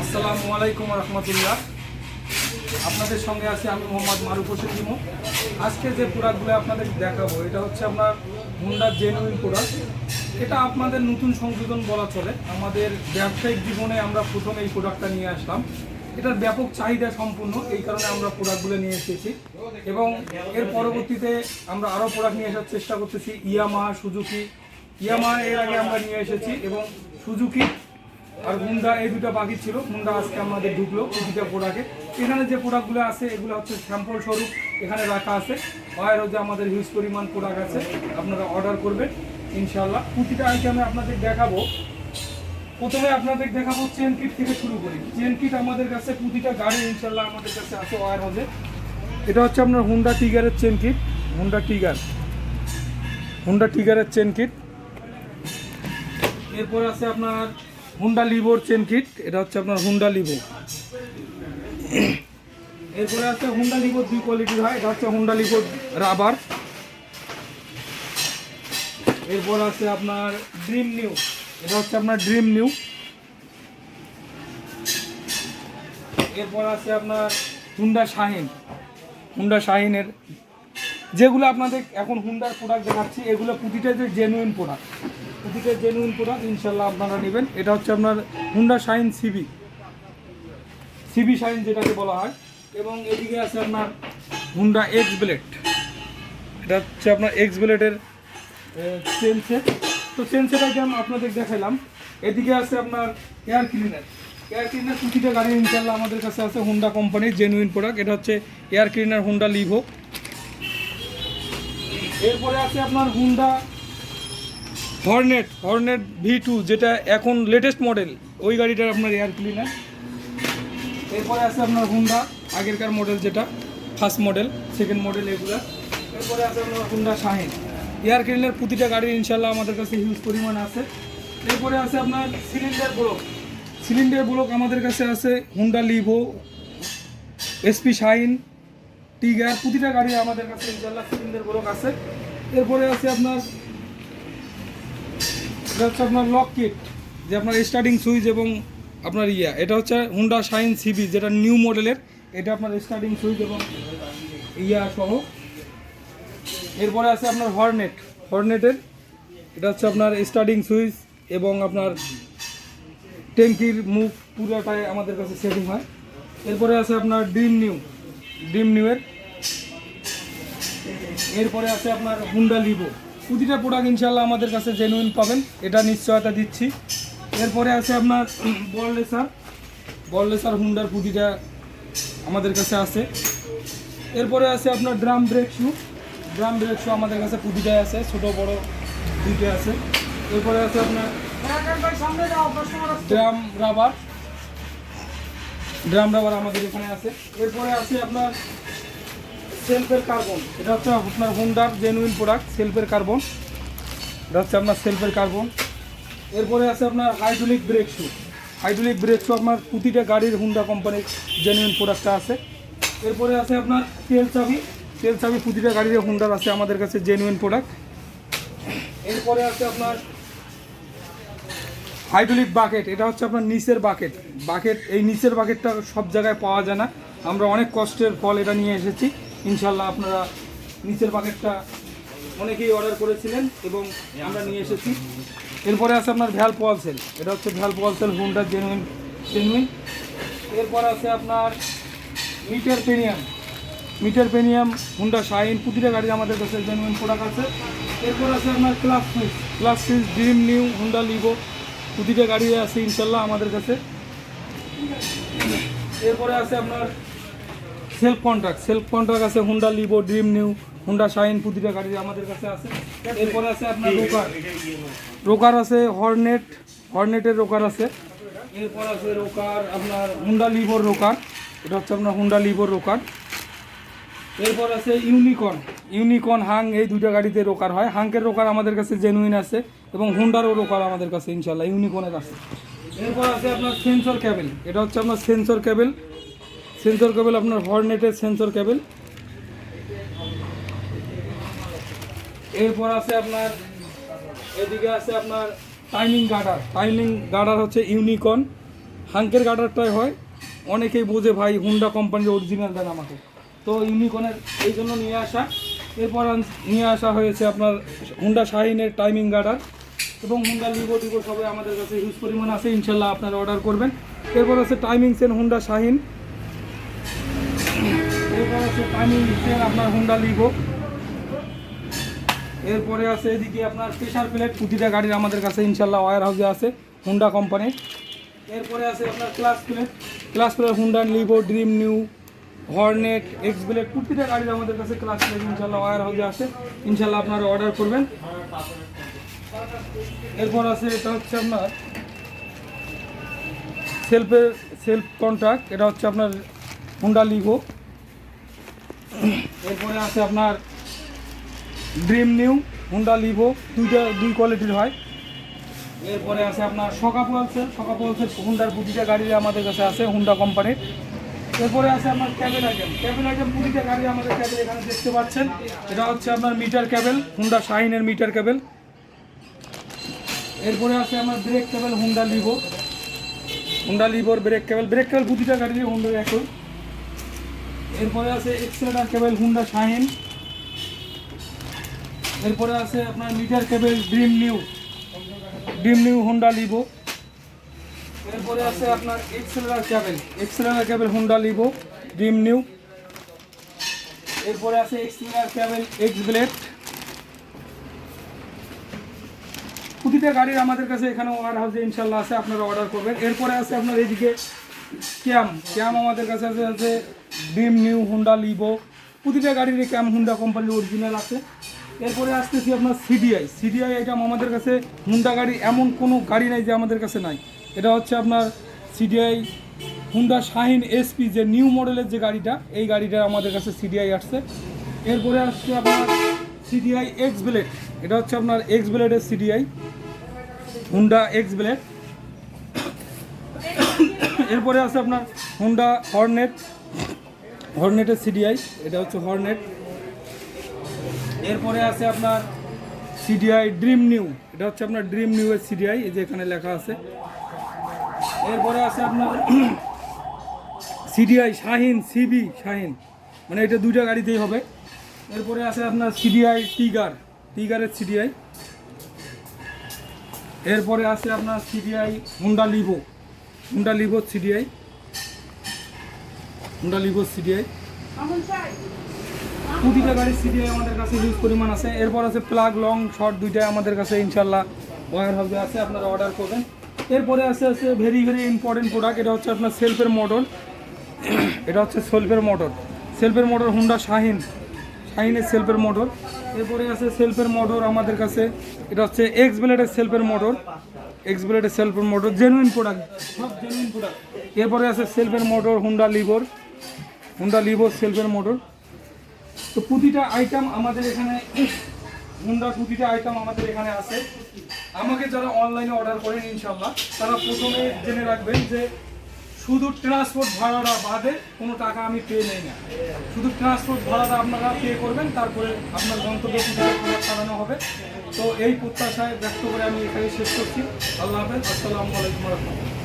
আসসালামু আলাইকুম রহমতুল্লাহ। আপনাদের সঙ্গে আছি আমি মোহাম্মদ মারুফ হোসেন ইমো। আজকে যে প্রোডাক্টগুলো আপনাদের দেখাবো এটা হচ্ছে আপনার হুন্ডার জেনুইন প্রোডাক্ট। এটা আপনাদের নতুন সংশোধন বলা চলে। আমাদের ব্যবসায়িক জীবনে আমরা প্রথম এই প্রোডাক্টটা নিয়ে আসলাম। এটার ব্যাপক চাহিদা সম্পূর্ণ, এই কারণে আমরা প্রোডাক্টগুলো নিয়ে এসেছি এবং এর পরবর্তীতে আমরা আরও প্রোডাক্ট নিয়ে আসার চেষ্টা করতেছি। Yamaha, Suzuki. ইয়ামাহা এর আগে আমরা নিয়ে এসেছি এবং সুজুকি আর হুন্ডা এই দুটো বাকি ছিল। হুন্ডা আজকে আমাদের ঢুকলো প্রতিটা প্রোডাক্টে। এখানে যে প্রোডাক্টগুলো আছে এগুলো হচ্ছে স্যাম্পল স্বরূপ এখানে রাখা আছে। বাইরেও যে আমাদের হিউজ পরিমাণ প্রোডাক্ট আছে, আপনারা অর্ডার করবেন ইনশাল্লাহ। প্রতিটা আইটেমে আপনাদের দেখাবো। প্রথমে আপনাদের দেখাবো চেন কিট থেকে শুরু করি। চেন কিট আমাদের কাছে প্রতিটা গাড়ি ইনশাল্লাহ আমাদের কাছে আছে ওয়ার হাউসে। এটা হচ্ছে আপনার হুন্ডা টিগারের চেন কিট। হুন্ডা টিগারের চেন কিট। এরপর আছে আপনার হুন্ডা লিভোর চেন কিট। এটা হচ্ছে আপনার হুন্ডা লিভো। এরপরে আছে হুন্ডা লিভোর দুই কোয়ালিটির হয়। এটা হচ্ছে হুন্ডা লিভোর রাবার। এরপর আছে আপনার ড্রিম নিউ। এটা হচ্ছে আপনার ড্রিম নিউ। এরপর আছে আপনার হুন্ডা শাহিনের যেগুলো আপনাদের এখন হুন্ডার প্রোডাক্ট দেখাচ্ছি, এগুলো প্রতিটা যে জেনুইন প্রোডাক্ট, ইনশাল্লাহ আপনারা নেবেন। এটা হচ্ছে আপনার হুন্ডা শাহিন সিবি শাহিন যেটাকে বলা হয়। এবং এদিকে আছে আপনার হুন্ডা এক্স ব্লেড। এটা হচ্ছে আপনার এক্স ব্লেডের চেন সেট। তো চেন সেট আইটেম আপনাদের দেখালাম। এদিকে আছে আপনার এয়ার ক্লিনার প্রতিটা গাড়ি ইনশাল্লাহ আমাদের কাছে আছে হুন্ডা কোম্পানির জেনুইন প্রোডাক্ট। এটা হচ্ছে এয়ার ক্লিনার হুন্ডা লিভো। এরপরে আছে আপনার হুন্ডা হর্নেট V2, যেটা এখন লেটেস্ট মডেল, ওই গাড়িটার আপনার এয়ার ক্লিনার। এরপরে আছে আপনার হুন্ডা আগেরকার মডেল, যেটা ফার্স্ট মডেল, সেকেন্ড মডেল এগুলা। এরপরে আছে আপনার হুন্ডা শাহিন এয়ার ক্লিনার। প্রতিটা গাড়ির ইনশাল্লাহ আমাদের কাছে হিউজ পরিমাণ আছে। এরপরে আছে আপনার সিলিন্ডার ব্লক আমাদের কাছে আছে হুন্ডা লিভো, এসপি শাহিন, টিগার। প্রতিটা গাড়ি আমাদের কাছে ইনশাল্লাহ সিলিন্ডার ব্লক আছে। এরপরে আছে আপনার এটা হচ্ছে আপনার লক কিট, যে আপনার স্টার্টিং সুইচ এবং আপনার এটা হচ্ছে হুন্ডা শাইন সিবি, যেটা নিউ মডেলের। এটা আপনার স্টার্টিং সুইচ এবং সহ। এরপরে আছে আপনার হর্নেটের। এটা হচ্ছে আপনার স্টার্টিং সুইচ এবং আপনার ট্যাঙ্কির মুখ পুরোটাই আমাদের কাছে সেটিং হয়। এরপরে আছে আপনার ড্রিম নিউয়ের। এরপরে আছে আপনার হুন্ডা লিভো। প্রতিটা প্রোডাক্ট ইনশাল্লাহ আমাদের কাছে জেনুইন পাবেন, এটা নিশ্চয়তা দিচ্ছি। এরপরে আছে আপনার বললেসার হুন্ডার প্রতিটা আমাদের কাছে আছে। এরপরে আছে আপনার ড্রাম ব্রেক শু আমাদের কাছে প্রতিটাই আছে, ছোট বড় দুইটা আছে। এরপরে আছে আপনার ড্রাম রাবার আমাদের এখানে আছে। এরপরে আছে আপনার সেলফের কার্বন। এটা হচ্ছে আপনার হুন্ডার জেনুইন প্রোডাক্ট, সেলফের কার্বন। এটা হচ্ছে আপনার সেলফের কার্বন। এরপরে আছে আপনার হাইড্রোলিক ব্রেক শু আপনার প্রতিটা গাড়ির হুন্ডা কোম্পানির জেনুইন প্রোডাক্টটা আছে। এরপরে আছে আপনার তেল চাবি প্রতিটা গাড়ির হুন্ডার আছে আমাদের কাছে জেনুইন প্রোডাক্ট। এরপরে আছে আপনার হাইড্রোলিক বাকেট। এটা হচ্ছে আপনার নিচের বাকেট। এই নিচের বাকেটটা সব জায়গায় পাওয়া যায় না, আমরা অনেক কষ্টের ফল এটা নিয়ে এসেছি। ইনশাল্লাহ আপনারা নিচের বাকেটটা অনেকেই অর্ডার করেছিলেন এবং আমরা নিয়ে এসেছি। এরপরে আছে আপনার ভ্যালভ ওয়াল সেল। এটা হচ্ছে ভ্যালভ ওয়াল সেল হুন্ডার জেনুইন। এরপর আছে আপনার মিটার পেনিয়াম হুন্ডা শাইন। প্রতিটা গাড়ি আমাদের কাছে জেনুইন প্রোডাক্ট আছে। এরপর আছে আপনার class switch dream new, Honda Livo. প্রতিটা গাড়ি আছে ইনশাল্লাহ আমাদের কাছে। এরপরে আছে আপনার সেলফ কন্ট্রাক্ট আছে Honda Livo, dream new, Honda shine. প্রতিটা গাড়ি আমাদের কাছে আছে। এরপরে আছে আপনার রোকার আছে হর্নেটের রোকার আছে। এরপর আছে রোকার আপনার হুন্ডা লিভোর রোকার। এটা হচ্ছে আপনার হুন্ডা লিভোর রোকার। এরপর আছে ইউনিকর্ন হাং। এই দুইটা গাড়িতে রোকার হয়। হাঙ্কের রোকার আমাদের কাছে জেনুইন আছে এবং হুন্ডারও রোকার আমাদের কাছে ইনশাল্লাহ ইউনিকর্নের আছে। এরপর আছে আপনার সেন্সর কেবেল। এটা হচ্ছে আপনার সেন্সর কেবেল আপনার হর্নেটের সেন্সর কেবেল। এরপর আছে আপনার এদিকে আছে আপনার টাইমিং গার্ডার হচ্ছে ইউনিকর্ন হাঙ্কের গার্ডারটাই হয়। অনেকেই বোঝে ভাই হুন্ডা কোম্পানির অরিজিনাল দেন আমাকে, তো ইউনিকনের এই জন্য নিয়ে আসা। এরপর নিয়ে আসা হয়েছে আপনার হুন্ডা শাহিনের টাইমিং গার্ডার এবং হুন্ডা লিভো টিভো সবাই আমাদের কাছে হিউজ পরিমাণ আছে, ইনশাল্লাহ আপনারা অর্ডার করবেন। এরপর আছে টাইমিং সেন হুন্ডা শাহিন, এরপর আছে টাইমিং সেন আপনার হুন্ডা লিভো। এরপরে আছে এদিকে আপনার প্রেশার প্লেট প্রতিটা গাড়ির আমাদের কাছে ইনশাল্লাহ ওয়্যার হাউসে আছে হুন্ডা কোম্পানির। এরপরে আছে আপনার class plate Honda Livo, dream new, Hornet, x blade প্রতিটা গাড়ির আমাদের কাছে ক্লাস প্লেট ইনশাল্লাহ ওয়্যার হাউসে আছে, ইনশাল্লাহ আপনারা অর্ডার করবেন। এরপর আছে এটা হচ্ছে আপনার সেলফ কন্ট্রাক্ট, এটা হচ্ছে আপনার হুন্ডা লিভো। এরপরে আছে আপনার ড্রিম নিউ, হুন্ডা লিভো, দুই কোয়ালিটির হয়। এরপরে আছে আপনার সকা পলসের হুন্ডার প্রতিটা গাড়ি আমাদের কাছে আছে হুন্ডা কোম্পানির। এরপরে আছে আপনার ক্যাবেল আইটেম প্রতিটা গাড়ি আমাদের ক্যাবেল এখানে দেখতে পাচ্ছেন। এটা হচ্ছে আপনার মিটার ক্যাবেল, হুন্ডা শাহিনের মিটার ক্যাবেল। এরপরে আছে আমার brake cable Honda Livo brake cable প্রতিটা গাড়ির হুন্ডার একই। এরপরে আছে এক্সেলেটার কেবল হুন্ডা শাহিন। এরপরে আছে আপনার মিটার কেবল ড্রিম নিউ হুন্ডা লিভো। এরপরে আছে আপনার এক্সেলেটার কেবল হুন্ডা লিভো ড্রিম নিউ। এরপরে আছে এক্সেলেটার কেবল এক্স ব্লেড। প্রতিটা গাড়ির আমাদের কাছে এখানে ওয়্যার হাউসে ইনশাল্লাহ আছে, আপনারা অর্ডার করবেন। এরপরে আছে আপনার এইদিকে ক্যাম আমাদের কাছে আছে ড্রিম নিউ হুন্ডা লিভো, প্রতিটা গাড়ির ক্যাম হুন্ডা কোম্পানির অরিজিনাল আছে। এরপরে আসতেছি আপনার সিডিআই আইটেম আমাদের কাছে হুন্ডা গাড়ি এমন কোনো গাড়ি নাই যে আমাদের কাছে নাই। এটা হচ্ছে আপনার সিডিআই হুন্ডা শাহিন এসপি, যে নিউ মডেলের যে গাড়িটা, এই গাড়িটা আমাদের কাছে সিডিআই আসছে। এরপরে আসছে আপনার সিডিআই এক্স ব্লেড, এটা হচ্ছে আপনার এক্স ব্লেডের সিডিআই হুন্ডা এক্স ব্লেড। এরপরে আছে আপনার হুন্ডা হর্নেটের সিডিআই, এটা হচ্ছে হর্নেট। এরপরে আছে আপনার সিডিআই ড্রিম নিউ, এটা হচ্ছে আপনার ড্রিম নিউ এর সিডিআই, এই যে এখানে লেখা আছে। এরপরে আছে আপনার সিডিআই শাহিন শাহিন, মানে এটা দুইটা গাড়িতেই হবে। এরপরে আছে আপনার সিডিআই টিগারের সিডিআই। এরপরে আছে আপনার সিডিআই হুন্ডা লিভো সিডিআই প্রতিটা গাড়ির সিডিআই আমাদের কাছে হিউজ পরিমাণ আছে। এরপর আছে প্লাগ লং শর্ট দুইটাই আমাদের কাছে ইনশাল্লাহ ওয়্যার হাউসে আছে, আপনারা অর্ডার করবেন। এরপরে আছে ভেরি ইম্পর্টেন্ট প্রোডাক্ট, এটা হচ্ছে আপনার সেলফের মোটর হুন্ডা শাহিনের সেলফের মোটর। এরপরে আছে সেলফের মোটর আমাদের কাছে, এটা হচ্ছে এক্স ব্লেডের সেলফের মোটর জেনুইন প্রোডাক্ট। এরপরে আছে সেলফের মোটর হুন্ডা লিভোর সেলফের মোটর। তো প্রতিটা আইটেম আমাদের এখানে আছে। আমাকে যারা অনলাইনে অর্ডার করেন ইনশাল্লাহ তারা প্রথমে জেনে রাখবেন যে শুধু ট্রান্সপোর্ট ভাড়াটা বাদে কোনো টাকা আমি পে নেই না। শুধু ট্রান্সপোর্ট ভাড়াটা আপনারা পে করবেন, তারপরে আপনার গন্তব্যে চালানো হবে। তো এই প্রত্যাশায় ব্যক্ত করে আমি এখানে শেষ করছি। আল্লাহ হাফেজ, আসসালামু আলাইকুম ওয়া রাহমাতুল্লাহ।